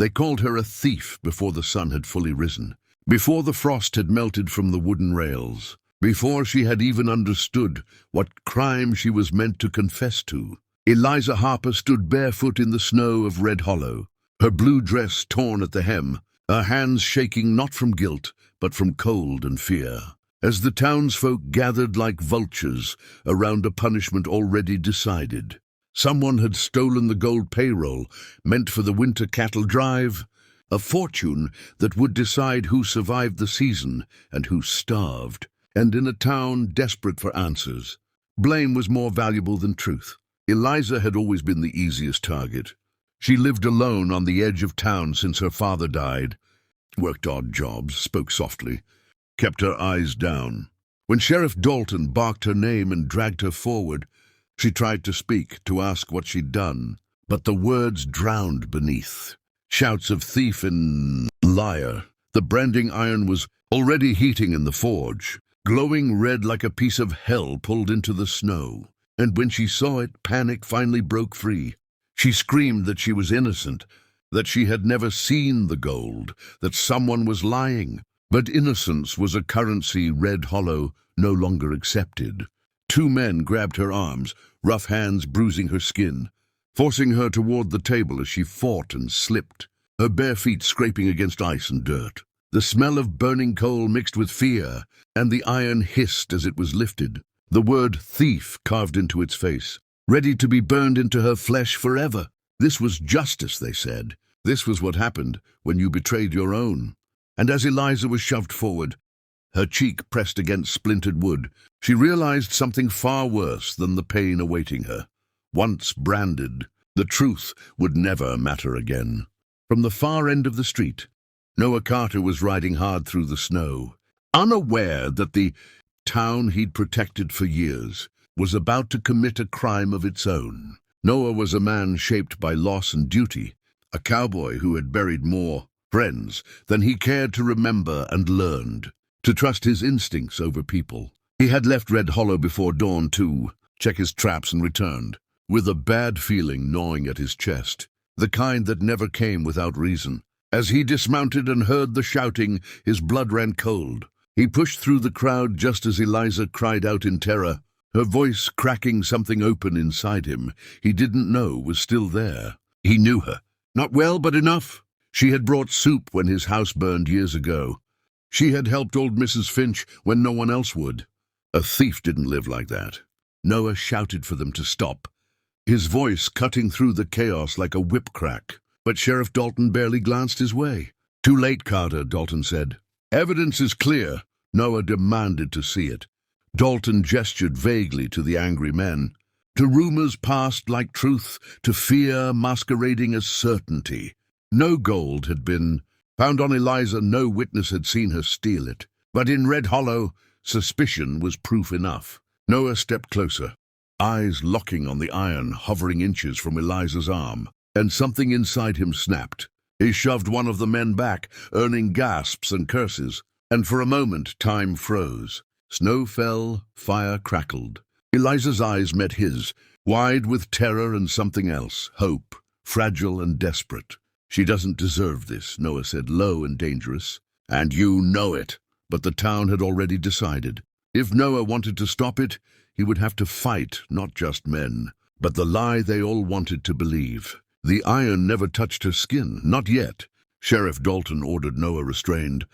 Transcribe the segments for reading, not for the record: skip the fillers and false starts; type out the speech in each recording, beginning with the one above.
They called her a thief before the sun had fully risen, before the frost had melted from the wooden rails, before she had even understood what crime she was meant to confess to. Eliza Harper stood barefoot in the snow of Red Hollow, her blue dress torn at the hem, her hands shaking not from guilt, but from cold and fear. As the townsfolk gathered like vultures around a punishment already decided. Someone had stolen the gold payroll meant for the winter cattle drive, a fortune that would decide who survived the season and who starved. And in a town desperate for answers, blame was more valuable than truth. Eliza had always been the easiest target. She lived alone on the edge of town since her father died, worked odd jobs, spoke softly, kept her eyes down. When Sheriff Dalton barked her name and dragged her forward, she tried to speak, to ask what she'd done, but the words drowned beneath. Shouts of thief and liar. The branding iron was already heating in the forge, glowing red like a piece of hell pulled into the snow. And when she saw it, panic finally broke free. She screamed that she was innocent, that she had never seen the gold, that someone was lying. But innocence was a currency Red Hollow no longer accepted. Two men grabbed her arms, rough hands bruising her skin, forcing her toward the table as she fought and slipped, her bare feet scraping against ice and dirt. The smell of burning coal mixed with fear, and the iron hissed as it was lifted. The word thief carved into its face, ready to be burned into her flesh forever. This was justice, they said. This was what happened when you betrayed your own. And as Eliza was shoved forward, her cheek pressed against splintered wood, she realized something far worse than the pain awaiting her. Once branded, the truth would never matter again. From the far end of the street, Noah Carter was riding hard through the snow, unaware that the town he'd protected for years was about to commit a crime of its own. Noah was a man shaped by loss and duty, a cowboy who had buried more friends than he cared to remember and learned to trust his instincts over people. He had left Red Hollow before dawn to check his traps and returned, with a bad feeling gnawing at his chest, the kind that never came without reason. As he dismounted and heard the shouting, his blood ran cold. He pushed through the crowd just as Eliza cried out in terror, her voice cracking something open inside him he didn't know was still there. He knew her. Not well, but enough. She had brought soup when his house burned years ago. She had helped old Mrs. Finch when no one else would. A thief didn't live like that. Noah shouted for them to stop, his voice cutting through the chaos like a whip crack. But Sheriff Dalton barely glanced his way. Too late, Carter, Dalton said. Evidence is clear. Noah demanded to see it. Dalton gestured vaguely to the angry men, to rumors passed like truth, to fear masquerading as certainty. No gold had been found on Eliza, no witness had seen her steal it. But in Red Hollow, suspicion was proof enough. Noah stepped closer, eyes locking on the iron hovering inches from Eliza's arm, and something inside him snapped. He shoved one of the men back, earning gasps and curses, and for a moment time froze. Snow fell, fire crackled. Eliza's eyes met his, wide with terror and something else, hope, fragile and desperate. She doesn't deserve this, Noah said, low and dangerous. And you know it. But the town had already decided. If Noah wanted to stop it, he would have to fight not just men, but the lie they all wanted to believe. The iron never touched her skin, not yet. Sheriff Dalton ordered Noah restrained,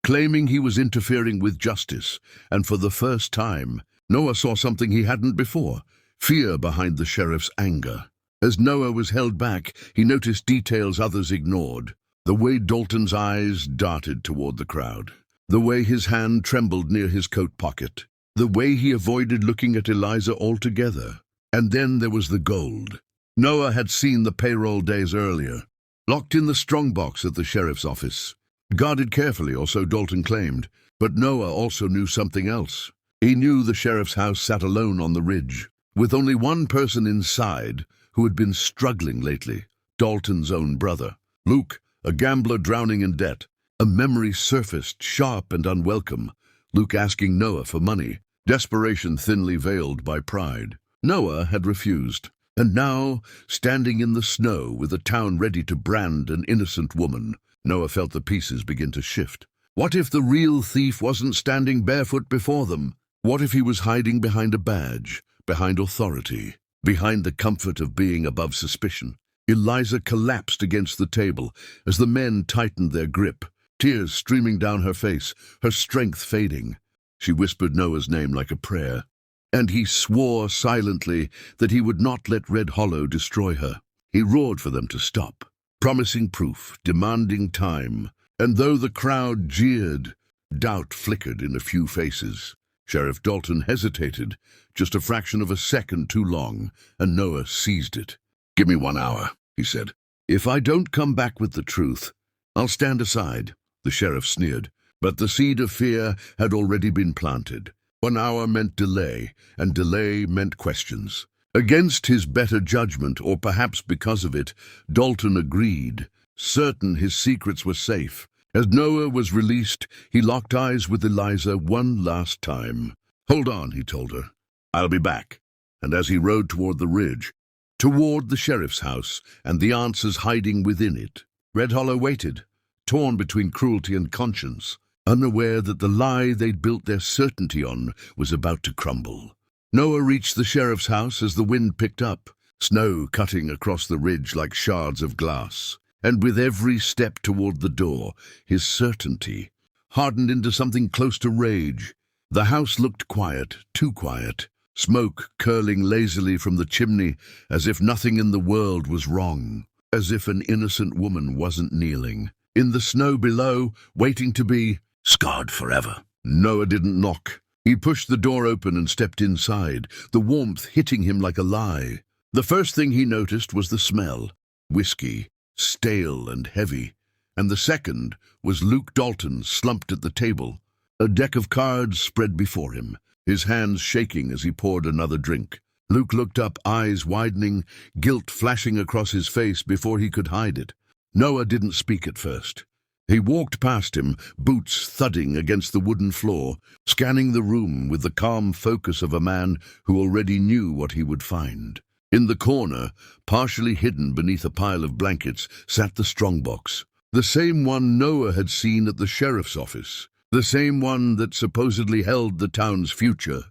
claiming he was interfering with justice, and for the first time, Noah saw something he hadn't before, fear behind the sheriff's anger. As Noah was held back, he noticed details others ignored. The way Dalton's eyes darted toward the crowd, the way his hand trembled near his coat pocket, the way he avoided looking at Eliza altogether. And then there was the gold. Noah had seen the payroll days earlier, locked in the strongbox at the sheriff's office. Guarded carefully, or so Dalton claimed, but Noah also knew something else. He knew the sheriff's house sat alone on the ridge, with only one person inside who had been struggling lately, Dalton's own brother. Luke, a gambler drowning in debt. A memory surfaced, sharp and unwelcome. Luke asking Noah for money, desperation thinly veiled by pride. Noah had refused. And now, standing in the snow with the town ready to brand an innocent woman, Noah felt the pieces begin to shift. What if the real thief wasn't standing barefoot before them? What if he was hiding behind a badge, behind authority, behind the comfort of being above suspicion? Eliza collapsed against the table as the men tightened their grip, tears streaming down her face, her strength fading. She whispered Noah's name like a prayer, and he swore silently that he would not let Red Hollow destroy her. He roared for them to stop, promising proof, demanding time. And though the crowd jeered, doubt flickered in a few faces. Sheriff Dalton hesitated, just a fraction of a second too long, and Noah seized it. "Give me 1 hour," he said. "If I don't come back with the truth, I'll stand aside," the sheriff sneered. But the seed of fear had already been planted. 1 hour meant delay, and delay meant questions. Against his better judgment, or perhaps because of it, Dalton agreed, certain his secrets were safe. As Noah was released, he locked eyes with Eliza one last time. "Hold on," he told her. "I'll be back." And as he rode toward the ridge, toward the sheriff's house and the answers hiding within it, Red Hollow waited, torn between cruelty and conscience, unaware that the lie they'd built their certainty on was about to crumble. Noah reached the sheriff's house as the wind picked up, snow cutting across the ridge like shards of glass. And with every step toward the door, his certainty hardened into something close to rage. The house looked quiet, too quiet, smoke curling lazily from the chimney as if nothing in the world was wrong, as if an innocent woman wasn't kneeling in the snow below, waiting to be scarred forever. Noah didn't knock. He pushed the door open and stepped inside, the warmth hitting him like a lie. The first thing he noticed was the smell, whiskey, stale and heavy, and the second was Luke Dalton slumped at the table, a deck of cards spread before him, his hands shaking as he poured another drink. Luke looked up, eyes widening, guilt flashing across his face before he could hide it. Noah didn't speak at first. He walked past him, boots thudding against the wooden floor, scanning the room with the calm focus of a man who already knew what he would find. In the corner, partially hidden beneath a pile of blankets, sat the strongbox, the same one Noah had seen at the sheriff's office, the same one that supposedly held the town's future.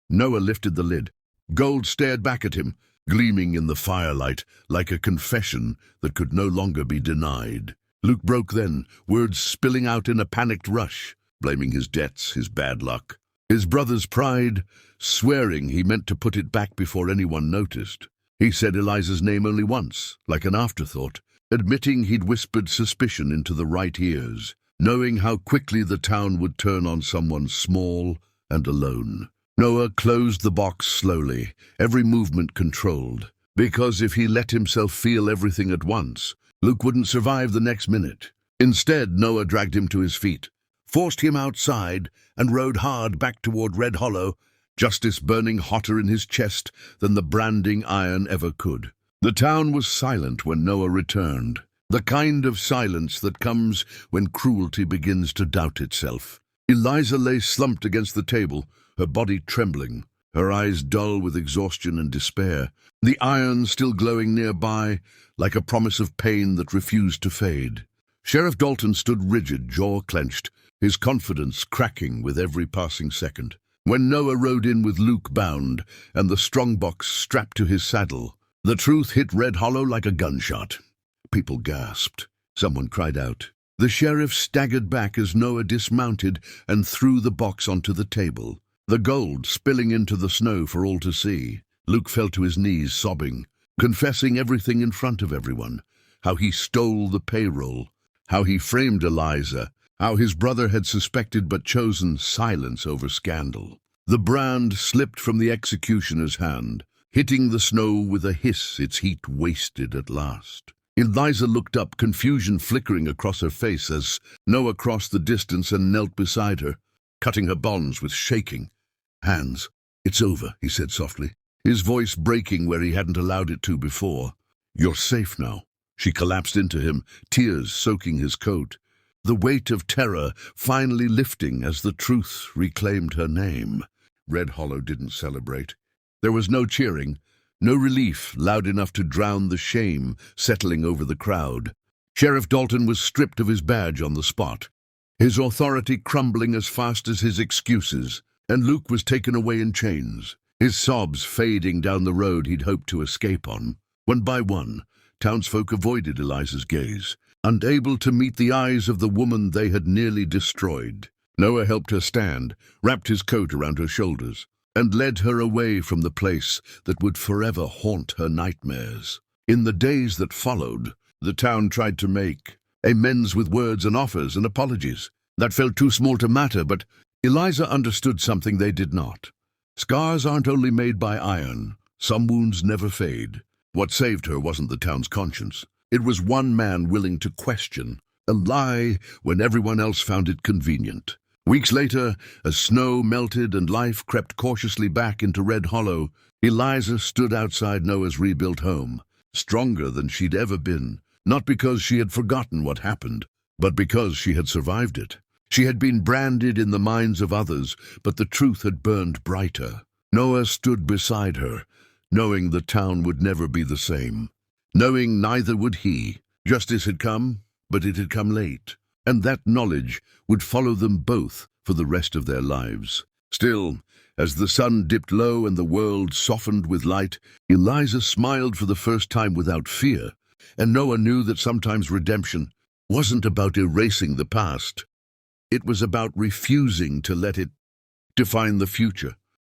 Noah lifted the lid. Gold stared back at him, gleaming in the firelight like a confession that could no longer be denied. Luke broke then, words spilling out in a panicked rush, blaming his debts, his bad luck, his brother's pride, swearing he meant to put it back before anyone noticed. He said Eliza's name only once, like an afterthought, admitting he'd whispered suspicion into the right ears, knowing how quickly the town would turn on someone small and alone. Noah closed the box slowly, every movement controlled, because if he let himself feel everything at once, Luke wouldn't survive the next minute. Instead, Noah dragged him to his feet, forced him outside, and rode hard back toward Red Hollow, justice burning hotter in his chest than the branding iron ever could. The town was silent when Noah returned, the kind of silence that comes when cruelty begins to doubt itself. Eliza lay slumped against the table, her body trembling, her eyes dull with exhaustion and despair, the iron still glowing nearby, like a promise of pain that refused to fade. Sheriff Dalton stood rigid, jaw clenched, his confidence cracking with every passing second. When Noah rode in with Luke bound and the strongbox strapped to his saddle, the truth hit Red Hollow like a gunshot. People gasped. Someone cried out. The sheriff staggered back as Noah dismounted and threw the box onto the table, the gold spilling into the snow for all to see. Luke fell to his knees, sobbing, confessing everything in front of everyone, how he stole the payroll, how he framed Eliza, how his brother had suspected but chosen silence over scandal. The brand slipped from the executioner's hand, hitting the snow with a hiss, its heat wasted at last. Eliza looked up, confusion flickering across her face as Noah crossed the distance and knelt beside her, cutting her bonds with shaking hands. "It's over," he said softly, his voice breaking where he hadn't allowed it to before. "You're safe now." She collapsed into him, tears soaking his coat, the weight of terror finally lifting as the truth reclaimed her name. Red Hollow didn't celebrate. There was no cheering, no relief loud enough to drown the shame settling over the crowd. Sheriff Dalton was stripped of his badge on the spot, his authority crumbling as fast as his excuses, and Luke was taken away in chains, his sobs fading down the road he'd hoped to escape on. One by one, townsfolk avoided Eliza's gaze, unable to meet the eyes of the woman they had nearly destroyed. Noah helped her stand, wrapped his coat around her shoulders, and led her away from the place that would forever haunt her nightmares. In the days that followed, the town tried to make amends with words and offers and apologies. That felt too small to matter, but Eliza understood something they did not. Scars aren't only made by iron. Some wounds never fade. What saved her wasn't the town's conscience. It was one man willing to question, a lie when everyone else found it convenient. Weeks later, as snow melted and life crept cautiously back into Red Hollow, Eliza stood outside Noah's rebuilt home, stronger than she'd ever been, not because she had forgotten what happened, but because she had survived it. She had been branded in the minds of others, but the truth had burned brighter. Noah stood beside her, knowing the town would never be the same. Knowing neither would he. Justice had come, but it had come late, and that knowledge would follow them both for the rest of their lives. Still, as the sun dipped low and the world softened with light, Eliza smiled for the first time without fear, and Noah knew that sometimes redemption wasn't about erasing the past. It was about refusing to let it define the future.